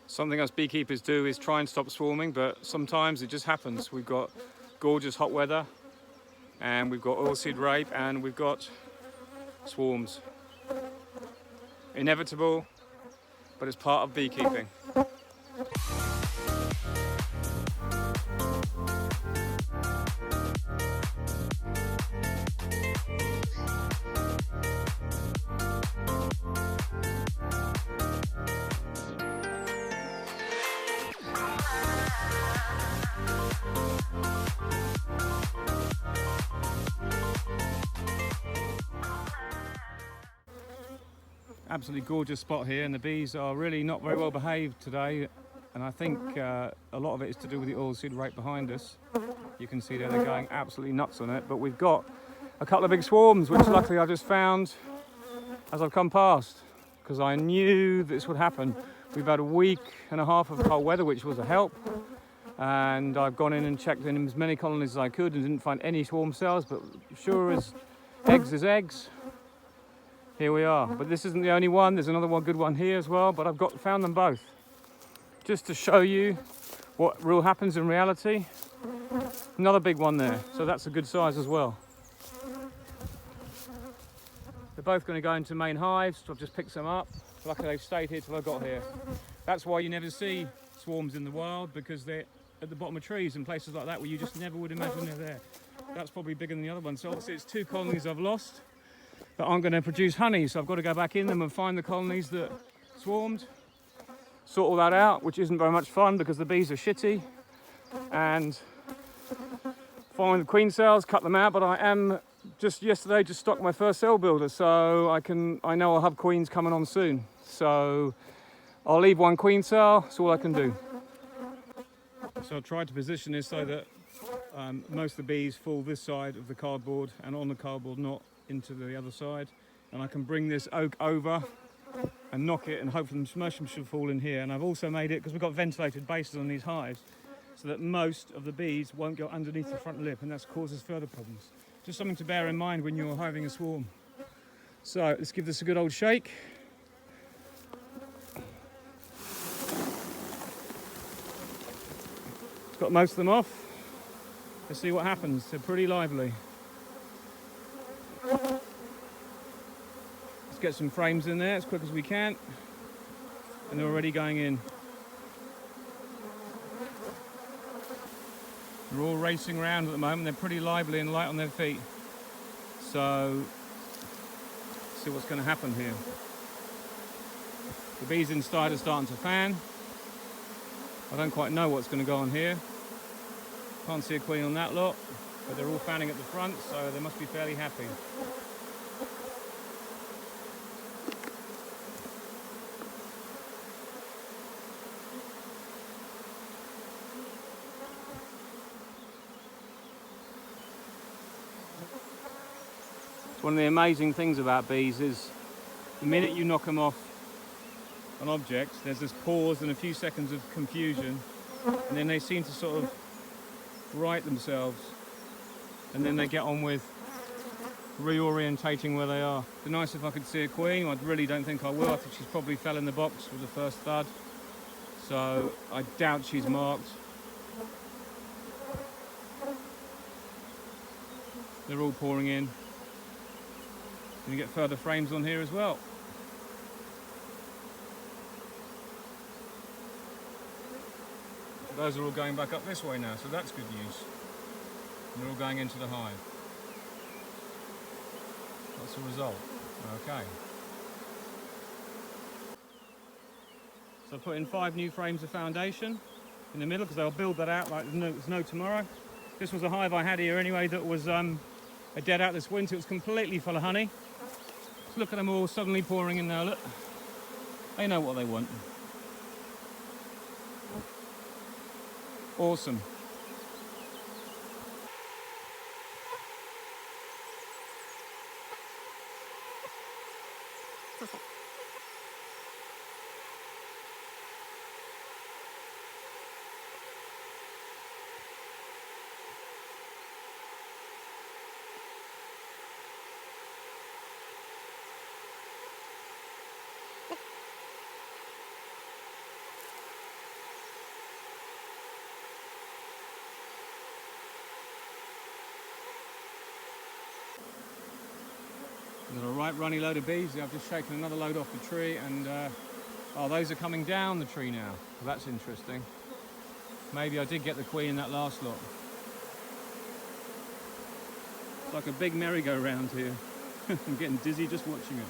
Something us beekeepers do is try and stop swarming, but sometimes it just happens. We've got gorgeous hot weather, and we've got oilseed rape, and we've got swarms. Inevitable, but it's part of beekeeping. Absolutely gorgeous spot here, and the bees are really not very well behaved today, and I think a lot of it is to do with the oilseed rape behind us. You can see there they're going absolutely nuts on it, but we've got a couple of big swarms, which luckily I just found as I've come past, because I knew this would happen. We've had a week and a half of cold weather, which was a help, and I've gone in and checked in as many colonies as I could and didn't find any swarm cells, but sure as eggs is eggs, here we are. But this isn't the only one. There's another good one here as well, but I've found them both just to show you what real happens in reality. Another big one there, so that's a good size as well. They're both going to go into main hives, so I've just picked some up. Luckily they've stayed here till I got here. That's why you never see swarms in the wild, because they're at the bottom of trees and places like that where you just never would imagine they're there. That's probably bigger than the other one. So obviously it's 2 colonies I've lost that aren't going to produce honey, so I've got to go back in them and find the colonies that swarmed, sort all that out, which isn't very much fun because the bees are shitty, and find the queen cells, cut them out. But I am just stocked my first cell builder, so I know I'll have queens coming on soon, so I'll leave 1 queen cell. That's all I can do. So I tried to position this so that most of the bees fall this side of the cardboard and on the cardboard, not into the other side, and I can bring this oak over and knock it, and hopefully most of them should fall in here. And I've also made it, because we've got ventilated bases on these hives, so that most of the bees won't go underneath the front lip, and that causes further problems. Just something to bear in mind when you're hiving a swarm. So let's give this a good old shake. It's got most of them off. Let's see what happens. They're pretty lively. Let's get some frames in there as quick as we can, and they're already going in. They're all racing around at the moment. They're pretty lively and light on their feet, so let's see what's going to happen here. The bees inside are starting to fan. I don't quite know what's going to go on here. Can't see a queen on that lot, but they're all fanning at the front, so they must be fairly happy. One of the amazing things about bees is the minute you knock them off an object, there's this pause and a few seconds of confusion, and then they seem to sort of right themselves, and then they get on with reorientating where they are. It'd be nice if I could see a queen. I really don't think I will. I think she's probably fell in the box with the first thud, so I doubt she's marked. They're all pouring in. Going to get further frames on here as well. Those are all going back up this way now, so that's good news. And they're all going into the hive. That's the result. Okay. So I put in 5 new frames of foundation in the middle, because they'll build that out like there's no tomorrow. This was a hive I had here anyway that was a dead out this winter. It was completely full of honey. Look at them all suddenly pouring in now, look. They know what they want. Awesome. There's a right runny load of bees. I've just shaken another load off the tree, and oh, those are coming down the tree now. Well, that's interesting. Maybe I did get the queen in that last lot. It's like a big merry-go-round here. I'm getting dizzy just watching it.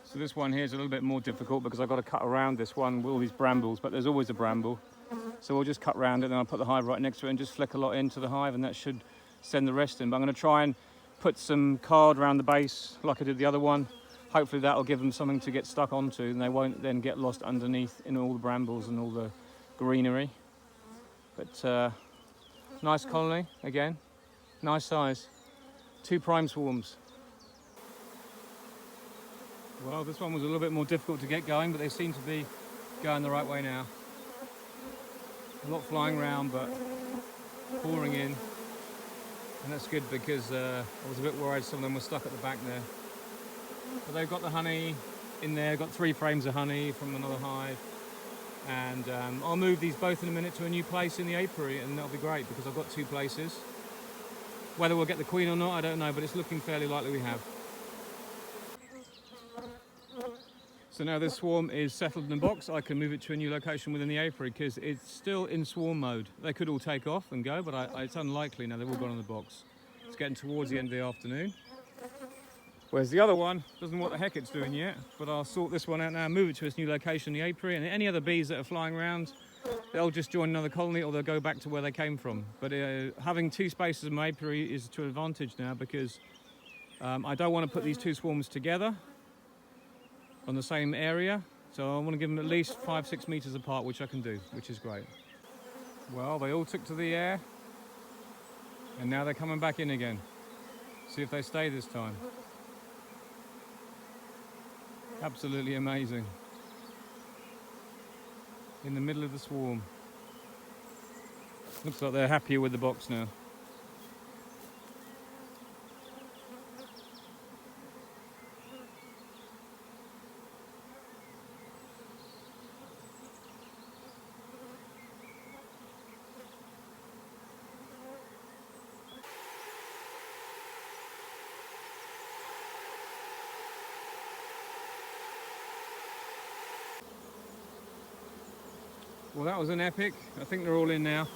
So this one here is a little bit more difficult because I've got to cut around this one with all these brambles, but there's always a bramble. So we'll just cut around it, and I'll put the hive right next to it and just flick a lot into the hive, and that should send the rest in. But I'm going to try and put some card around the base like I did the other one. Hopefully that'll give them something to get stuck onto, and they won't then get lost underneath in all the brambles and all the greenery. But nice colony again, nice size, 2 prime swarms. Well, this one was a little bit more difficult to get going, but they seem to be going the right way now. A lot flying around, but pouring in. And that's good because I was a bit worried some of them were stuck at the back there. But they've got the honey in there, got 3 frames of honey from another hive. And I'll move these both in a minute to a new place in the apiary, and that'll be great because I've got 2 places. Whether we'll get the queen or not, I don't know, but it's looking fairly likely we have. So now this swarm is settled in the box, I can move it to a new location within the apiary because it's still in swarm mode. They could all take off and go, but it's unlikely now. They've all gone in the box. It's getting towards the end of the afternoon. Whereas the other one doesn't know what the heck it's doing yet, but I'll sort this one out now, move it to its new location in the apiary, and any other bees that are flying around, they'll just join another colony or they'll go back to where they came from. But having 2 spaces in my apiary is to advantage now because I don't want to put these 2 swarms together on the same area, so I want to give them at least 5-6 meters apart, which I can do, which is great. Well, they all took to the air, and now they're coming back in again. See if they stay this time. Absolutely amazing. In the middle of the swarm. Looks like they're happier with the box now. Well, that was an epic. I think they're all in now.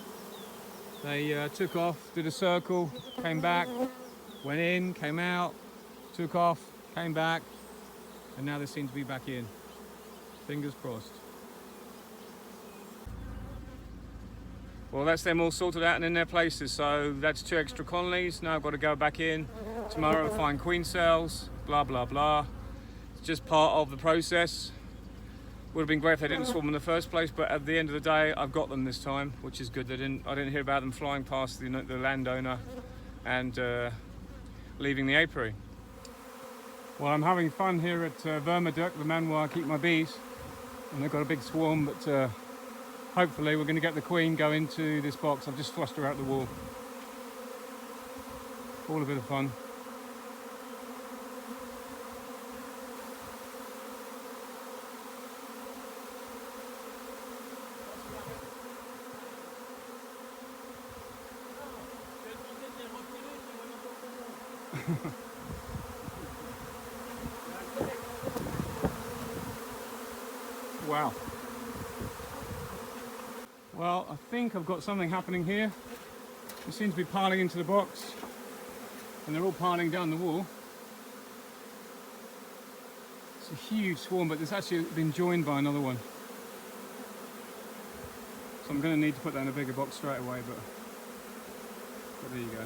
They took off, did a circle, came back, went in, came out, took off, came back, and now they seem to be back in. Fingers crossed. Well, that's them all sorted out and in their places. So that's 2 extra colonies. Now I've got to go back in tomorrow, find queen cells, blah, blah, blah. It's just part of the process. Would have been great if they didn't swarm in the first place, but at the end of the day, I've got them this time, which is good. I didn't hear about them flying past the landowner and leaving the apiary. Well, I'm having fun here at Vermaduck, the man where I keep my bees, and they've got a big swarm, but hopefully we're going to get the queen go into this box. I've just flushed her out the wall. All a bit of fun. Wow. Well, I think I've got something happening here. They seem to be piling into the box, and they're all piling down the wall. It's a huge swarm, but it's actually been joined by another one. So I'm going to need to put that in a bigger box straight away, but there you go.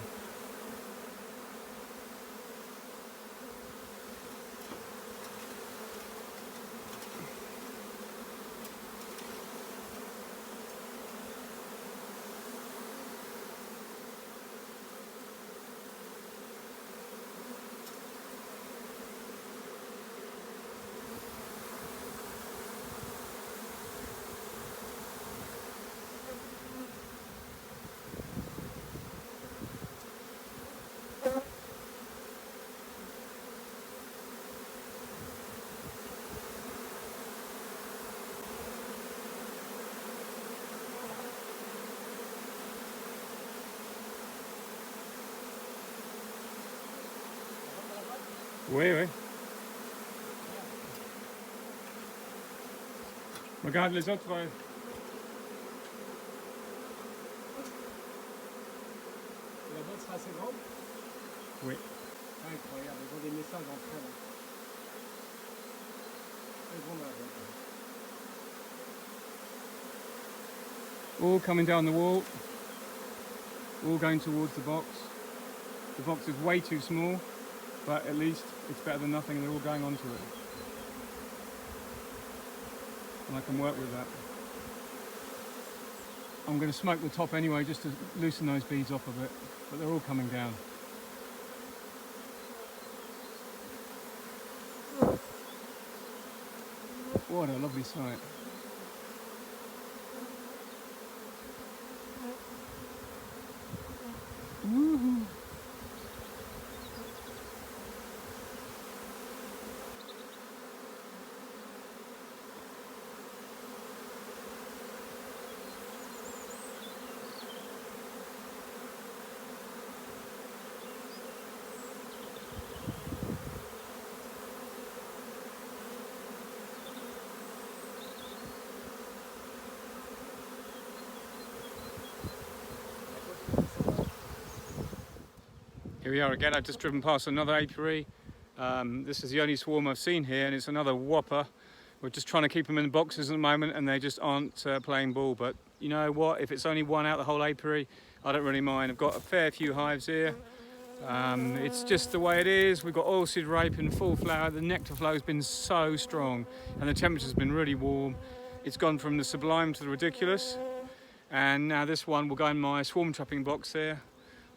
Oui, oui. Regarde les autres. La boîte sera assez grande? Oui. Incroyable, ils ont des messages entre elles. Elles vont dans la boîte. All coming down the wall, all going towards the box. The box is way too small, but at least it's better than nothing and they're all going onto it. And I can work with that. I'm going to smoke the top anyway just to loosen those bees off a bit, but they're all coming down. What a lovely sight. Woohoo! Here we are again. I've just driven past another apiary. This is the only swarm I've seen here, and it's another whopper. We're just trying to keep them in the boxes at the moment, and they just aren't playing ball. But you know what? If it's only one out the whole apiary, I don't really mind. I've got a fair few hives here. It's just the way it is. We've got oilseed rape in full flower. The nectar flow has been so strong, and the temperature's been really warm. It's gone from the sublime to the ridiculous. And now this one will go in my swarm trapping box here.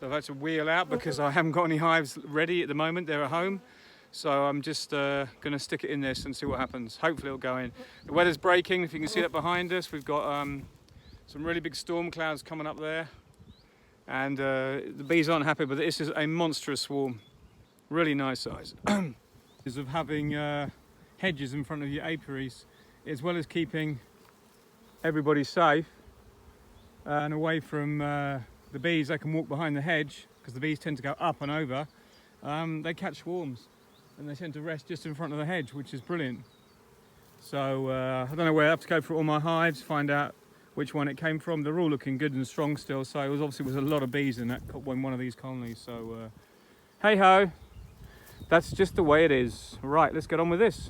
I've had to wheel out because I haven't got any hives ready at the moment. They're at home. So I'm just going to stick it in this and see what happens. Hopefully it'll go in. The weather's breaking. If you can see that behind us, we've got some really big storm clouds coming up there. And the bees aren't happy, but this is a monstrous swarm. Really nice size. Is of having hedges in front of your apiaries, as well as keeping everybody safe and away from the bees. They can walk behind the hedge because the bees tend to go up and over. They catch swarms and they tend to rest just in front of the hedge, which is brilliant. So I don't know where. I have to go through all my hives, find out which one it came from. They're all looking good and strong still, so it was obviously was a lot of bees in that one of these colonies. So hey ho, that's just the way it is. Right, let's get on with this.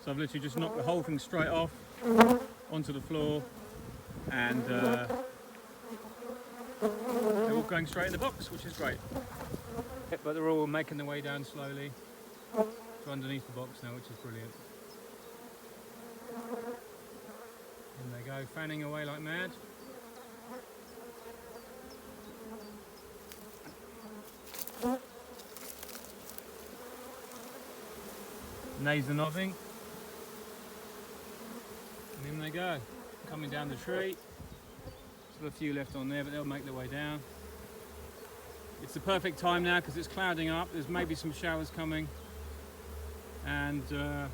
So I've literally just knocked the whole thing straight off onto the floor, and they're all going straight in the box, which is great. But they're all making their way down slowly to underneath the box now, which is brilliant. And they go, fanning away like mad. Nays are nodding. And in they go, coming down the tree. Still a few left on there, but they'll make their way down. It's the perfect time now because it's clouding up. There's maybe some showers coming. And there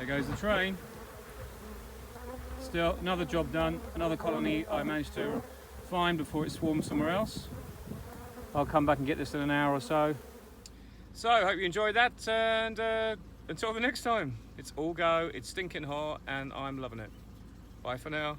goes the train. Still another job done, another colony I managed to find before it swarmed somewhere else. I'll come back and get this in an hour or so. So I hope you enjoyed that, and until the next time, it's all go, it's stinking hot, and I'm loving it. Bye for now.